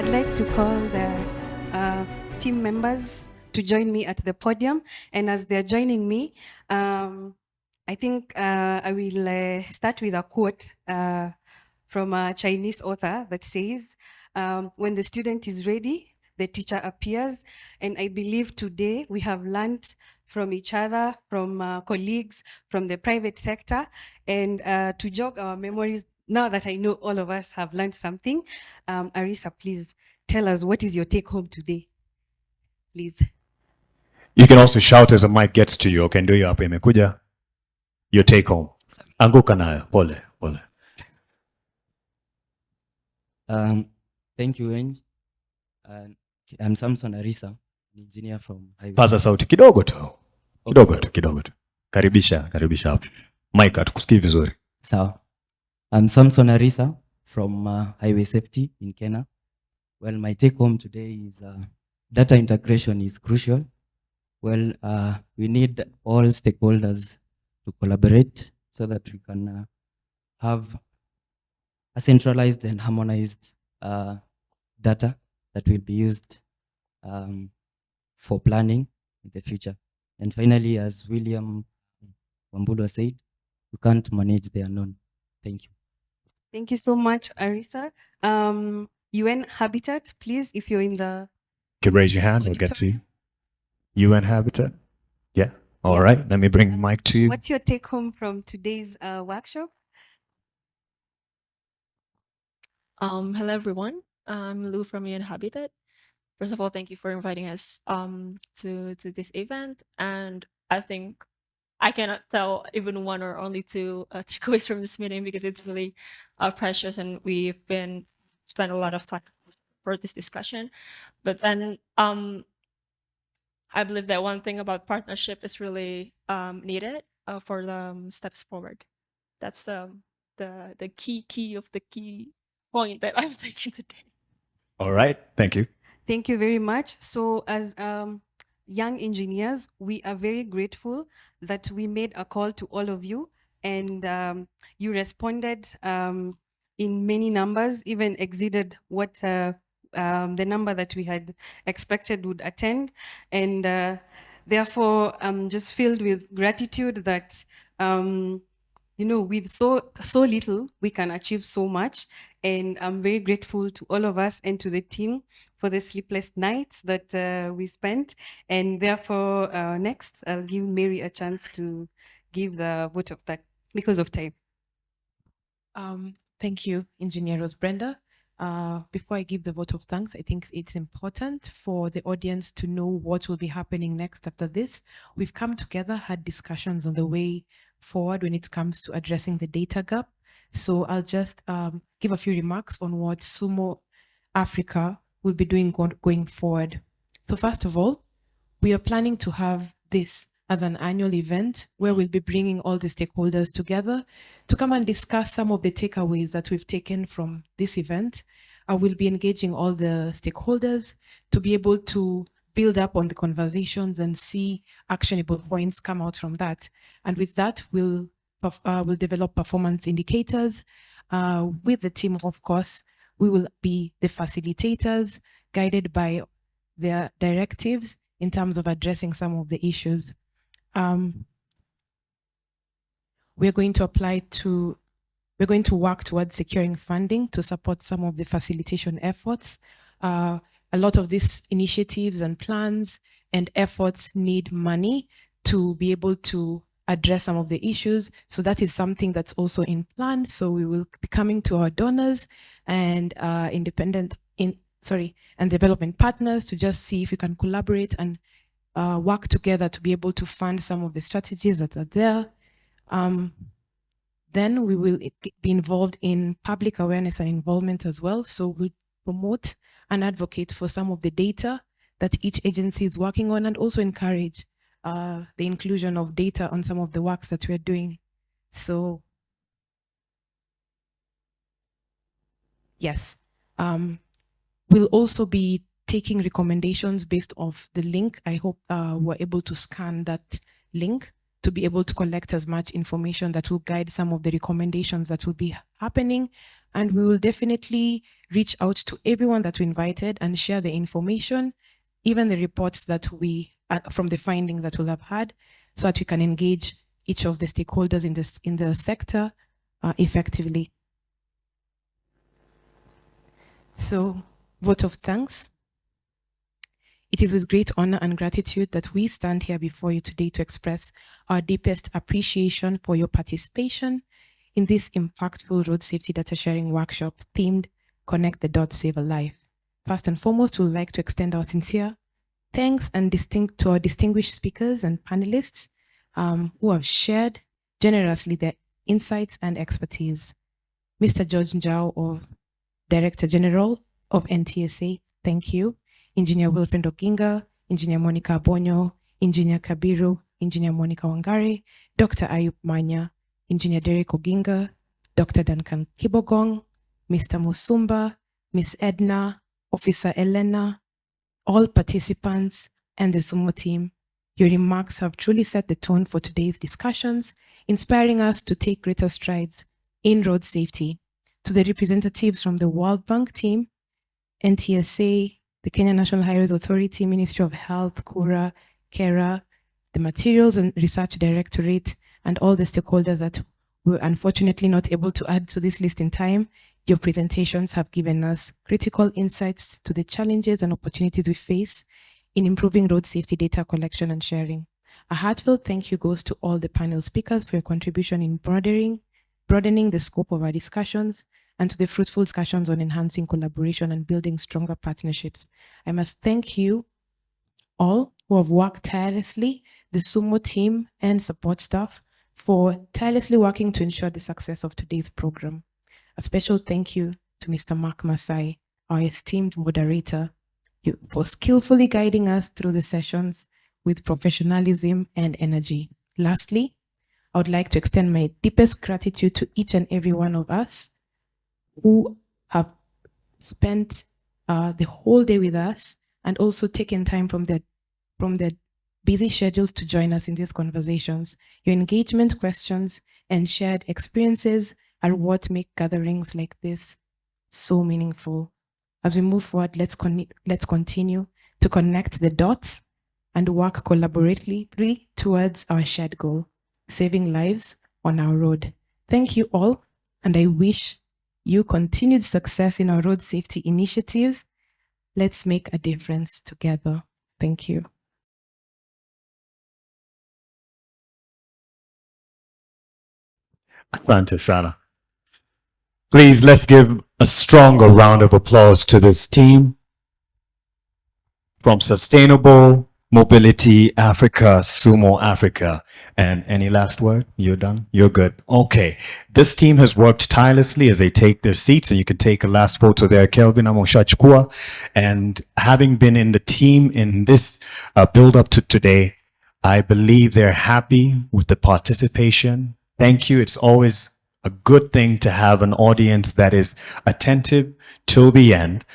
I'd like to call the team members to join me at the podium. And as they're joining me, I think I will start with a quote from a Chinese author that says, when the student is ready, the teacher appears. And I believe today we have learned from each other, from colleagues, from the private sector, and to jog our memories, now that I know all of us have learned something, Arisa, please tell us, what is your take home today? Please. You can also shout as the mic gets to you. Okay, ndio hiyo hapo imekuja. Your take home. Anguka nayo, pole, pole. Thank you, Eng. I'm Samson Arisa, an engineer from Highway. Paza sauti kidogo tu. Kidogo tu. Karibisha hapo. Mic atukusikii vizuri. Sawa. I'm Samson Arisa from Highway Safety in Kenya. Well, my take home today is data integration is crucial. Well, we need all stakeholders to collaborate so that we can have a centralized and harmonized data that will be used for planning in the future. And finally, as William Wambulwa said, you can't manage the unknown. Thank you. Thank you so much, Aritha. UN Habitat, please, if you're in the... You can raise your hand, we'll get to you. UN Habitat? Yeah, all right. Let me bring the mic to you. What's your take home from today's workshop? Hello, everyone. I'm Lou from UN Habitat. First of all, thank you for inviting us to this event. And I think I cannot tell even one or only two takeaways from this meeting because it's really precious and we've spent a lot of time for this discussion. But then I believe that one thing about partnership is really needed for the steps forward. That's the key of the key point that I'm taking today. All right, thank you. Thank you very much. So as young engineers, we are very grateful that we made a call to all of you and you responded in many numbers, even exceeded what the number that we had expected would attend. And therefore, I'm just filled with gratitude that, you know, with so little, we can achieve so much. And I'm very grateful to all of us and to the team for the sleepless nights that we spent. And therefore, next, I'll give Mary a chance to give the vote of thanks because of time. Thank you, Engineer Brenda. Before I give the vote of thanks, I think it's important for the audience to know what will be happening next after this. We've come together, had discussions on the way forward when it comes to addressing the data gap. So I'll just give a few remarks on what SUMOAfrica will be doing going forward. So first of all, we are planning to have this as an annual event where we'll be bringing all the stakeholders together to come and discuss some of the takeaways that we've taken from this event. I will be engaging all the stakeholders to be able to build up on the conversations and see actionable points come out from that. And with that, we'll develop performance indicators. With the team, of course, we will be the facilitators guided by their directives in terms of addressing some of the issues. We're going to work towards securing funding to support some of the facilitation efforts. A lot of these initiatives and plans and efforts need money to be able to address some of the issues. So that is something that's also in plan. So we will be coming to our donors and and development partners to just see if we can collaborate and work together to be able to fund some of the strategies that are there. Then we will be involved in public awareness and involvement as well. So we'll promote and advocate for some of the data that each agency is working on and also encourage the inclusion of data on some of the works that we're doing. So yes, we'll also be taking recommendations based off the link. I hope we're able to scan that link to be able to collect as much information that will guide some of the recommendations that will be happening. And we will definitely reach out to everyone that we invited and share the information, even the reports that we, from the findings that we'll have had, so that we can engage each of the stakeholders in the sector effectively. So, vote of thanks. It is with great honor and gratitude that we stand here before you today to express our deepest appreciation for your participation in this impactful road safety data sharing workshop themed Connect the Dots, Save a Life. First and foremost, we would like to extend our sincere thanks and to our distinguished speakers and panelists who have shared generously their insights and expertise. Mr. George Njau, Director General of NTSA, thank you. Engineer Wilfred Oginga, Engineer Monica Abonyo, Engineer Kabiru, Engineer Monica Wangare, Dr. Ayub Manya, Engineer Derek Oginga, Dr. Duncan Kibogong, Mr. Musumba, Ms. Edna, Officer Elena, all participants, and the SUMO team. Your remarks have truly set the tone for today's discussions, inspiring us to take greater strides in road safety. To the representatives from the World Bank team, NTSA, the Kenya National Highways Authority, Ministry of Health, KURA, KERA, the Materials and Research Directorate, and all the stakeholders that were unfortunately not able to add to this list in time, your presentations have given us critical insights to the challenges and opportunities we face in improving road safety data collection and sharing. A heartfelt thank you goes to all the panel speakers for your contribution in broadening the scope of our discussions, and to the fruitful discussions on enhancing collaboration and building stronger partnerships. I must thank you all who have worked tirelessly, the SUMO team and support staff, for tirelessly working to ensure the success of today's program. A special thank you to Mr. Mark Masaai, our esteemed moderator, for skillfully guiding us through the sessions with professionalism and energy. Lastly, I would like to extend my deepest gratitude to each and every one of us who have spent the whole day with us and also taken time from their busy schedules to join us in these conversations. Your engagement, questions, and shared experiences are what make gatherings like this so meaningful. As we move forward, let's continue to connect the dots and work collaboratively towards our shared goal, saving lives on our road. Thank you all, and I wish you continued success in our road safety initiatives. Let's make a difference together. Thank you. Asante sana. Please, let's give a stronger round of applause to this team from Sustainable Mobility Africa, SUMOAfrica. And any last word? You're done? You're good. Okay. This team has worked tirelessly as they take their seats, and you can take a last photo there, Kelvin Amoshachkua. And having been in the team in this build up to today, I believe they're happy with the participation. Thank you. It's always a good thing to have an audience that is attentive till the end.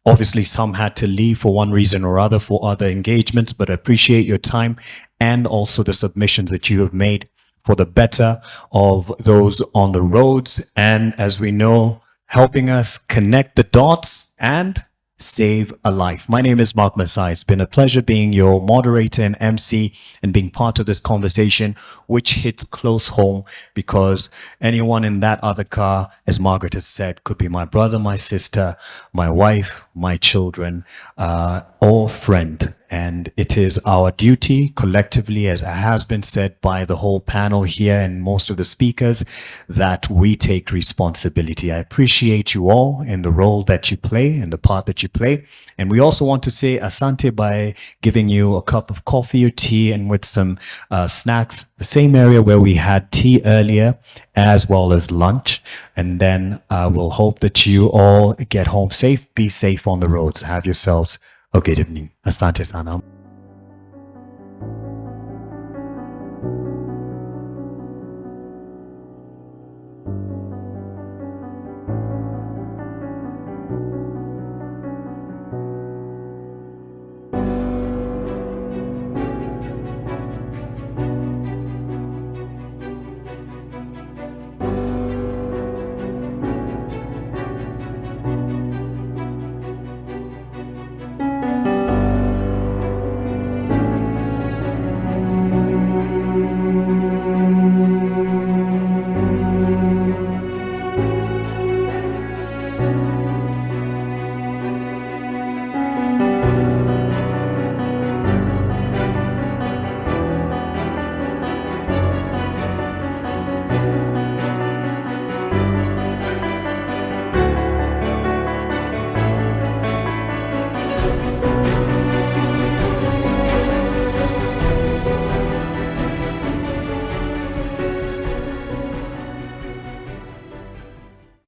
Obviously, some had to leave for one reason or other for other engagements, but I appreciate your time and also the submissions that you have made for the better of those on the roads. And as we know, helping us connect the dots and save a life. My name is Mark Masaai. It's been a pleasure being your moderator and MC and being part of this conversation, which hits close home because anyone in that other car, as Margaret has said, could be my brother, my sister, my wife, my children, or friend. And it is our duty collectively, as has been said by the whole panel here and most of the speakers, that we take responsibility. I appreciate you all in the role that you play and the part that you play. And we also want to say asante by giving you a cup of coffee or tea and with some snacks, the same area where we had tea earlier, as well as lunch. And then we'll hope that you all get home safe, be safe on the roads, have yourselves a good evening. Asante sana.